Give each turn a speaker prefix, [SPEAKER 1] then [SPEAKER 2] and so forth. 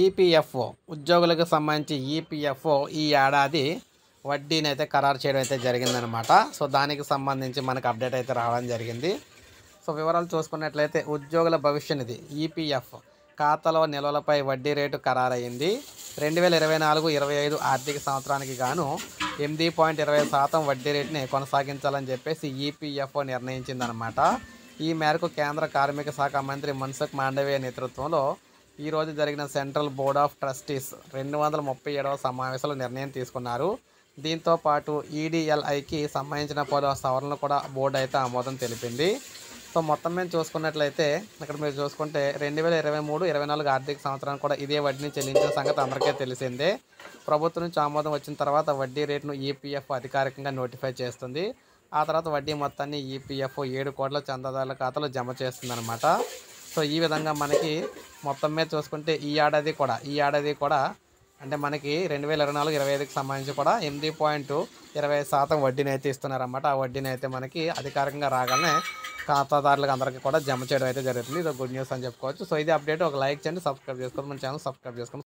[SPEAKER 1] EPFO ఉద్యోగులకు సంబంధించి EPFO ఈ ఏడాది వడ్డీని అయితే ఖరారు చేయడం అయితే జరిగిందనమాట. సో దానికి సంబంధించి మనకు అప్డేట్ అయితే రావడం జరిగింది. సో వివరాలు చూసుకున్నట్లయితే ఉద్యోగుల భవిష్య నిధి ఈపీఎఫ్ ఖాతాలో నిల్వలపై వడ్డీ రేటు ఖరారయ్యింది. 2024-25 ఆర్థిక సంవత్సరానికి గాను 8.20% వడ్డీ రేటుని కొనసాగించాలని చెప్పేసి ఈపీఎఫ్ఓ నిర్ణయించిందనమాట. ఈ మేరకు కేంద్ర కార్మిక శాఖ మంత్రి మన్సుఖ్ మాండవీయ నేతృత్వంలో ఈరోజు జరిగిన సెంట్రల్ బోర్డ్ ఆఫ్ ట్రస్టీస్ 237వ సమావేశంలో నిర్ణయం తీసుకున్నారు. దీంతో పాటు ఈడీఎల్ఐకి సంబంధించిన పలు సవరణలు కూడా బోర్డు అయితే ఆమోదం తెలిపింది. సో మొత్తం మీద చూసుకున్నట్లయితే ఇక్కడ మీరు చూసుకుంటే 2023-24 ఆర్థిక సంవత్సరానికి కూడా ఇదే వడ్డీని చెల్లించిన సంగతి అందరికీ తెలిసిందే. ప్రభుత్వం నుంచి ఆమోదం వచ్చిన తర్వాత వడ్డీ రేటును ఈపీఎఫ్ అధికారికంగా నోటిఫై చేస్తుంది. ఆ తర్వాత వడ్డీ మొత్తాన్ని ఈపీఎఫ్ 7 కోట్ల చందాదారుల ఖాతాలో జమ చేస్తుందన్నమాట. సో ఈ విధంగా మనకి మొత్తం మీద చూసుకుంటే ఈ ఏడాది కూడా అంటే మనకి 2024-25కి సంబంధించి కూడా 8.20% వడ్డీని అయితే ఇస్తున్నారన్నమాట. ఆ వడ్డీని అయితే మనకి అధికారికంగా రాగానే ఖాతాదారులకు అందరికీ కూడా జమ చేయడం అయితే జరుగుతుంది. ఇది గుడ్ న్యూస్ అని చెప్పుకోవచ్చు. సో ఇది అప్డేట్. ఒక లైక్ చేయండి, సబ్స్క్రైబ్ చేసుకోండి, మన ఛానల్ సబ్స్క్రైబ్ చేసుకోండి.